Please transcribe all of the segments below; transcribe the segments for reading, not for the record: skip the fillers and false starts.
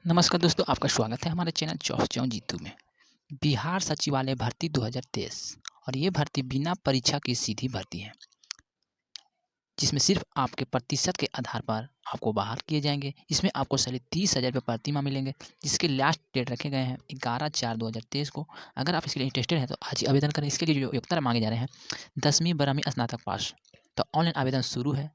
नमस्कार दोस्तों, आपका स्वागत है हमारे चैनल जॉब जाऊँ जीतू में। बिहार सचिवालय भर्ती 2023 और ये भर्ती बिना परीक्षा की सीधी भर्ती है, जिसमें सिर्फ आपके प्रतिशत के आधार पर आपको बाहर किए जाएंगे। इसमें आपको साढ़े 30,000 रुपये प्रति माह मिलेंगे, जिसके लास्ट डेट रखे गए हैं 11/4/2023 को। अगर आप इसके लिए इंटरेस्टेड हैं तो आज ही आवेदन करें। इसके लिए जो योग्यता मांगे जा रहे हैं 10वीं 12वीं स्नातक पास। तो ऑनलाइन आवेदन शुरू है।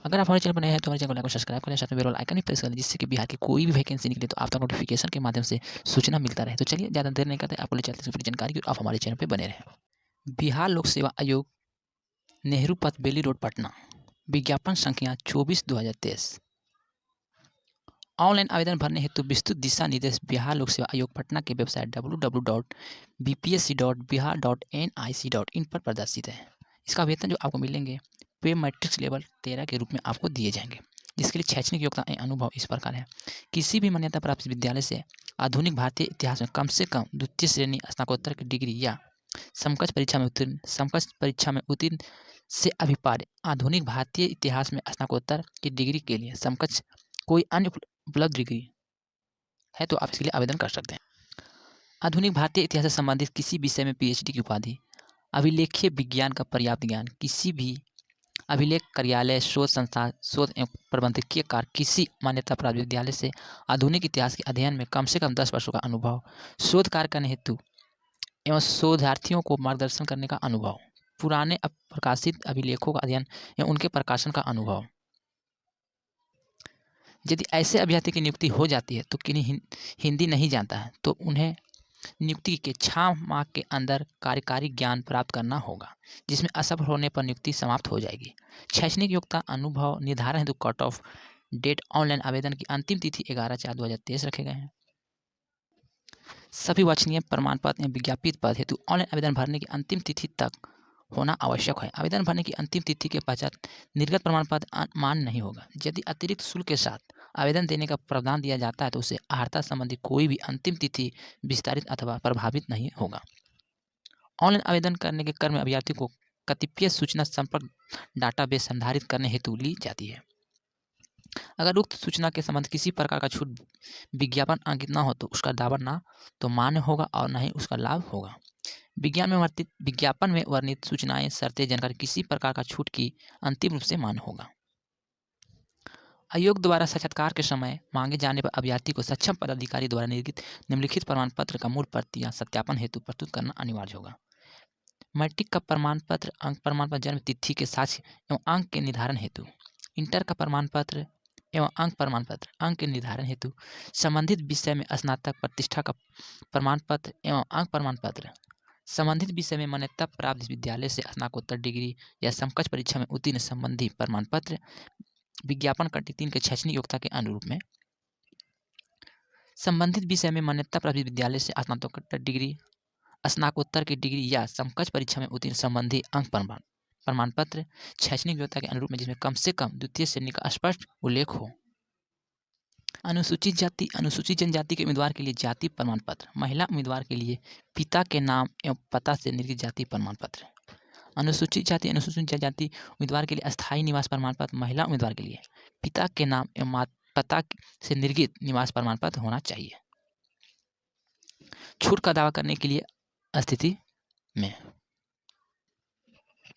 अगर आप हमारे चैनल पर नए हैं तो हमारे चैनल को लाइक और सब्सक्राइब करें, साथ में बेल आइकन भी प्रेस करें, जिससे कि बिहार की कोई भी वैकेंसी निकले तो आप तक नोटिफिकेशन के माध्यम से सूचना मिलता रहे। तो चलिए ज़्यादा देर नहीं करते, आपको ले चलते हैं पूरी जानकारी की। आप हमारे चैनल पर बने रहें। बिहार लोक सेवा आयोग, नेहरू पथ, बेली रोड, पटना। विज्ञापन संख्या 24/2023। ऑनलाइन आवेदन भरने हेतु विस्तृत दिशा निर्देश बिहार लोक सेवा आयोग पटना के वेबसाइट www.bpsc.bihar.nic.in पर प्रदर्शित है। इसका वेतन जो आपको मिलेंगे पे मैट्रिक्स लेवल 13 के रूप में आपको दिए जाएंगे, जिसके लिए शैक्षणिक योग्यता अनुभव इस प्रकार है। किसी भी मान्यता प्राप्त विद्यालय से आधुनिक भारतीय इतिहास में कम से कम द्वितीय श्रेणी स्नातकोत्तर की डिग्री या समकक्ष परीक्षा में उत्तीर्ण से अभिप्राय आधुनिक भारतीय इतिहास में स्नातकोत्तर की डिग्री के लिए समकक्ष कोई अन्य उपलब्ध डिग्री है तो आप इसके लिए आवेदन कर सकते हैं। आधुनिक भारतीय इतिहास से संबंधित किसी विषय में पीएचडी की उपाधि, अभिलेखीय विज्ञान का पर्याप्त ज्ञान, किसी भी अभिलेख कार्यालय, शोध संस्था, शोध एवं प्रबंधकीय कार्य, किसी मान्यता प्राप्त विद्यालय से आधुनिक इतिहास के अध्ययन में कम से कम 10 वर्षों का अनुभव, शोध कार्य करने हेतु एवं शोधार्थियों को मार्गदर्शन करने का अनुभव, पुराने प्रकाशित अभिलेखों का अध्ययन एवं उनके प्रकाशन का अनुभव। यदि ऐसे अभ्यर्थी की नियुक्ति हो जाती है तो किन्हीं हिंदी नहीं जानता है तो उन्हें नियुक्ति के 6 माह के अंदर कार्यकारी ज्ञान प्राप्त करना होगा, जिसमें असफल होने पर नियुक्ति समाप्त हो जाएगी। शैक्षणिक योग्यता अनुभव निर्धारण हेतु कट ऑफ डेट ऑनलाइन आवेदन की अंतिम तिथि 11/4/2023 रखे गए हैं। सभी वांछनीय प्रमाण पत्र एवं विज्ञापित पद हेतु ऑनलाइन आवेदन भरने की अंतिम तिथि तक होना आवश्यक है। आवेदन भरने की अंतिम तिथि के पश्चात निर्गत प्रमाण पत्र मान्य नहीं होगा। यदि अतिरिक्त शुल्क के साथ आवेदन देने का प्रावधान दिया जाता है तो उसे अर्हता संबंधी कोई भी अंतिम तिथि विस्तारित अथवा प्रभावित नहीं होगा। ऑनलाइन आवेदन करने के क्रम में अभ्यर्थी को कतिपय सूचना संपर्क डाटाबेस संधारित करने हेतु ली जाती है। अगर उक्त सूचना के संबंध किसी प्रकार का छूट विज्ञापन अंकित न हो तो उसका दावा ना तो मान्य होगा और न ही उसका लाभ होगा। विज्ञापन में वर्णित सूचनाएं, शर्तें, जानकारी किसी प्रकार का छूट की अंतिम रूप से मान्य होगा। आयोग द्वारा साक्षात्कार के समय मांगे जाने पर अभ्यर्थी को सक्षम पदाधिकारी द्वारा निर्गत निम्नलिखित प्रमाण पत्र का मूल प्रति या सत्यापन हेतु प्रस्तुत करना अनिवार्य होगा। मैट्रिक का प्रमाण पत्र, अंक प्रमाण पत्र, जन्म तिथि के साक्ष्य एवं अंक के निर्धारण हेतु, इंटर का प्रमाण पत्र एवं अंक प्रमाण पत्र, अंक के निर्धारण हेतु, संबंधित विषय में स्नातक प्रतिष्ठा का प्रमाण पत्र एवं अंक प्रमाण पत्र, संबंधित विषय में मान्यता प्राप्त विद्यालय से स्नातकोत्तर डिग्री या समकक्ष परीक्षा में उत्तीर्ण संबंधी प्रमाण पत्र, विज्ञापन कटी 3 के शैक्षणिक योग्यता के अनुरूप में, संबंधित विषय में मान्यता प्राप्त विद्यालय से स्नातकोत्तर डिग्री, स्नातकोत्तर की डिग्री या समकक्ष परीक्षा में उत्तीर्ण संबंधी अंक प्रमाण पत्र शैक्षणिक योग्यता के अनुरूप में, जिसमें कम से कम द्वितीय श्रेणी का स्पष्ट उल्लेख हो। अनुसूचित जाति, अनुसूचित जनजाति के उम्मीदवार के लिए जाति प्रमाण पत्र, महिला उम्मीदवार के लिए पिता के नाम एवं पता से निर्गत जाति प्रमाण पत्र। अनुसूचित जाति, अनुसूचित जनजाति उम्मीदवार के लिए अस्थायी निवास प्रमाण पत्र, महिला उम्मीदवार के लिए पिता के नाम एवं पता से निर्गत निवास प्रमाण पत्र होना चाहिए। छूट का दावा करने के लिए स्थिति में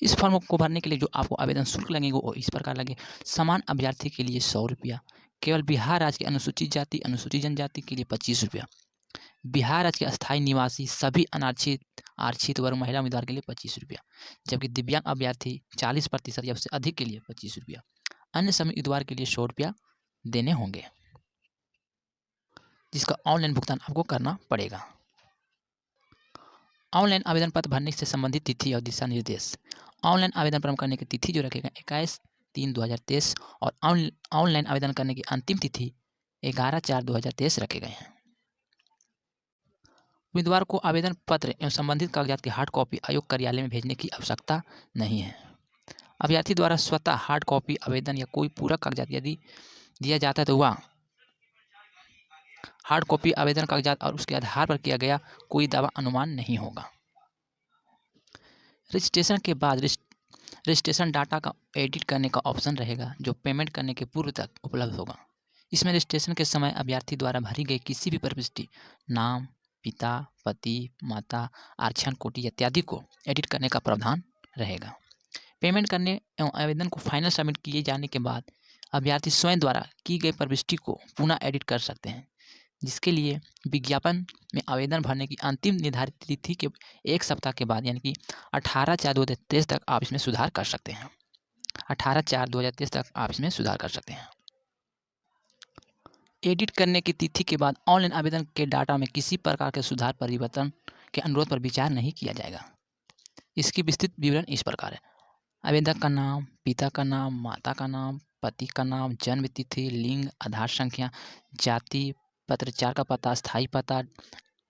इस फॉर्म को भरने के लिए जो आपको आवेदन शुल्क लगेंगे वो इस प्रकार लगे। समान अभ्यर्थी के लिए 100 रुपया, केवल बिहार राज्य के अनुसूचित जाति, अनुसूचित जनजाति के लिए 25 रुपया, बिहार राज्य के अस्थायी निवासी सभी अनारक्षित आरक्षित वर्ग महिला उम्मीदवार के लिए 25 रुपया, जबकि दिव्यांग अभ्यर्थी 40% या उससे अधिक के लिए 25 रुपया। अन्य सभी उम्मीदवार के लिए 100 रुपया देने होंगे, जिसका ऑनलाइन भुगतान आपको करना पड़ेगा। ऑनलाइन आवेदन पत्र भरने से संबंधित तिथि और दिशा निर्देश। ऑनलाइन आवेदन प्रारंभ करने की तिथि जो रखेगा 21/3/2023 और ऑनलाइन आवेदन करने की अंतिम तिथि 11/4/2023 रखे गए हैं। उम्मीदवार को आवेदन पत्र एवं संबंधित कागजात की हार्ड कॉपी आयोग कार्यालय में भेजने की आवश्यकता नहीं है। अभ्यर्थी द्वारा स्वतः हार्ड कॉपी आवेदन या कोई पूरक कागजात यदि दिया जाता है तो वह हार्ड कॉपी आवेदन कागजात और उसके आधार पर किया गया कोई दावा अनुमान नहीं होगा। रजिस्ट्रेशन के बाद रजिस्ट्रेशन डाटा का एडिट करने का ऑप्शन रहेगा, जो पेमेंट करने के पूर्व तक उपलब्ध होगा। इसमें रजिस्ट्रेशन के समय अभ्यर्थी द्वारा भरी गई किसी भी प्रविष्टि, नाम, पिता, पति, माता, आरक्षण कोटि इत्यादि को एडिट करने का प्रावधान रहेगा। पेमेंट करने एवं आवेदन को फाइनल सबमिट किए जाने के बाद अभ्यर्थी स्वयं द्वारा की गई प्रविष्टि को पुनः एडिट कर सकते हैं, जिसके लिए विज्ञापन में आवेदन भरने की अंतिम निर्धारित तिथि के 1 सप्ताह के बाद यानी कि 18/4/2023 तक आप इसमें सुधार कर सकते हैं। 18/4/2023 तक आप इसमें सुधार कर सकते हैं। एडिट करने की तिथि के बाद ऑनलाइन आवेदन के डाटा में किसी प्रकार के सुधार परिवर्तन के अनुरोध पर विचार नहीं किया जाएगा। इसकी विस्तृत विवरण इस प्रकार है। आवेदक का नाम, पिता का नाम, माता का नाम, पति का नाम, जन्म तिथि, लिंग, आधार संख्या, जाति, पत्राचार का पता, स्थायी पता,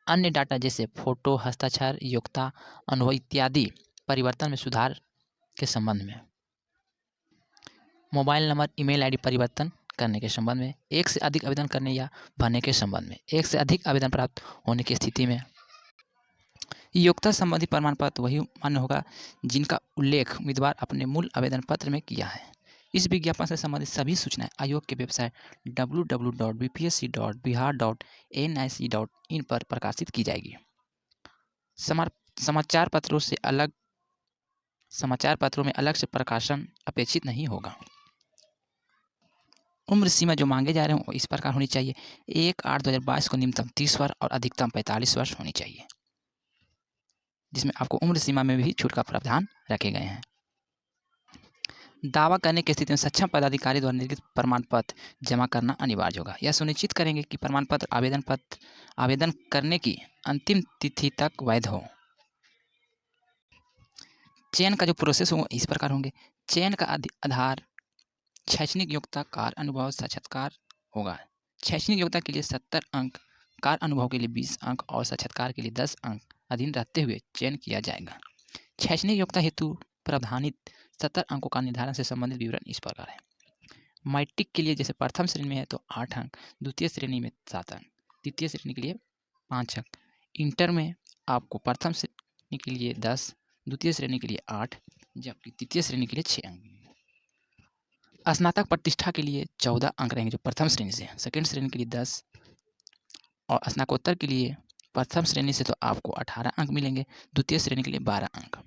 अन्य डाटा जैसे फोटो, हस्ताक्षर, योग्यता, अनुभव इत्यादि परिवर्तन में सुधार के संबंध में। मोबाइल नंबर, ईमेल आईडी परिवर्तन करने के संबंध में। एक से अधिक आवेदन करने या भरने के संबंध में। एक से अधिक आवेदन प्राप्त होने की स्थिति में योग्यता संबंधी प्रमाण पत्र वही मान्य होगा जिनका उल्लेख उम्मीदवार अपने मूल आवेदन पत्र में किया है। इस विज्ञापन से संबंधित सभी सूचनाएं आयोग के वेबसाइट www.bpsc.bihar.nic.in पर प्रकाशित की जाएगी। समाचार पत्रों में अलग से प्रकाशन अपेक्षित नहीं होगा। उम्र सीमा जो मांगे जा रहे हैं वो इस प्रकार होनी चाहिए। 1/8/2022 को न्यूनतम 30 वर्ष और अधिकतम 45 वर्ष होनी चाहिए, जिसमें आपको उम्र सीमा में भी छूट का प्रावधान रखे गए हैं। दावा करने की स्थिति में सक्षम पदाधिकारी द्वारा निर्गत प्रमाण पत्र जमा करना अनिवार्य होगा। यह सुनिश्चित करेंगे कि प्रमाण पत्र आवेदन करने की अंतिम तिथि तक वैध हो। चयन का जो प्रोसेस होगा इस प्रकार होंगे। चयन का आधार शैक्षणिक योग्यता, कार्य अनुभव, साक्षात्कार होगा। शैक्षणिक योग्यता के लिए 70 अंक, कार्य अनुभव के लिए 20 अंक और साक्षात्कार के लिए 10 अंक अधीन रहते हुए चयन किया जाएगा। शैक्षणिक योग्यता हेतु प्रावधानित 70 अंकों का निर्धारण से संबंधित विवरण इस प्रकार है। मैट्रिक के लिए जैसे प्रथम श्रेणी में है तो 8 अंक, द्वितीय श्रेणी में 7 अंक, तृतीय श्रेणी के लिए 5 अंक। इंटर में आपको प्रथम श्रेणी के लिए 10, द्वितीय श्रेणी के लिए 8, जबकि तृतीय श्रेणी के लिए 6 अंक। स्नातक प्रतिष्ठा के लिए 14 अंक रहेंगे जो प्रथम श्रेणी से, सेकेंड श्रेणी के लिए 10 और स्नातकोत्तर के लिए प्रथम श्रेणी से तो आपको 18 अंक मिलेंगे, द्वितीय श्रेणी के लिए 12 अंक।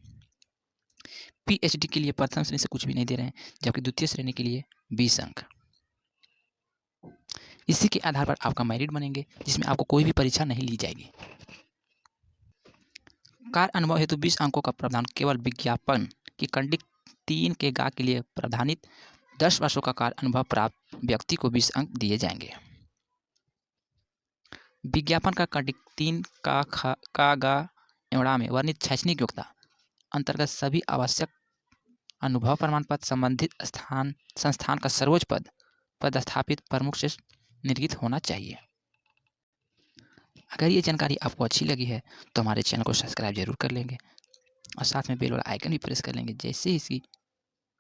पीएचडी के लिए प्रथम श्रेणी से कुछ भी नहीं दे रहे हैं, जबकि द्वितीय श्रेणी के लिए 20 अंक। इसी के आधार पर आपका मेरिट बनेंगे, जिसमें आपको कोई भी परीक्षा नहीं ली जाएगी। कार्य अनुभव हेतु 20 अंकों का प्रावधान केवल विज्ञापन की कंडिक 3 के गा के लिए प्रावधानित 10 वर्षों का कार्य अनुभव प्राप्त व्यक्ति को 20 अंक दिए जाएंगे। विज्ञापन का कंडिक 3 का गा एवड़ा में वर्णित शैक्षणिक योग्यता अंतर्गत सभी आवश्यक अनुभव प्रमाण पत्र संबंधित संस्थान का सर्वोच्च पदस्थापित प्रमुख से निर्गत होना चाहिए। अगर ये जानकारी आपको अच्छी लगी है तो हमारे चैनल को सब्सक्राइब जरूर कर लेंगे और साथ में बेल वाला आइकन भी प्रेस कर लेंगे। जैसे ही इसकी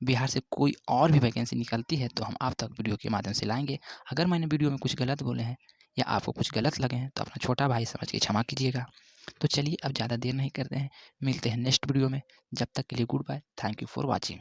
बिहार से कोई और भी वैकेंसी निकलती है तो हम आप तक वीडियो के माध्यम से लाएंगे। अगर मैंने वीडियो में कुछ गलत बोले हैं या आपको कुछ गलत लगे हैं तो अपना छोटा भाई समझ के क्षमा कीजिएगा। तो चलिए अब ज़्यादा देर नहीं करते हैं, मिलते हैं नेक्स्ट वीडियो में। जब तक के लिए goodbye, thank you for watching.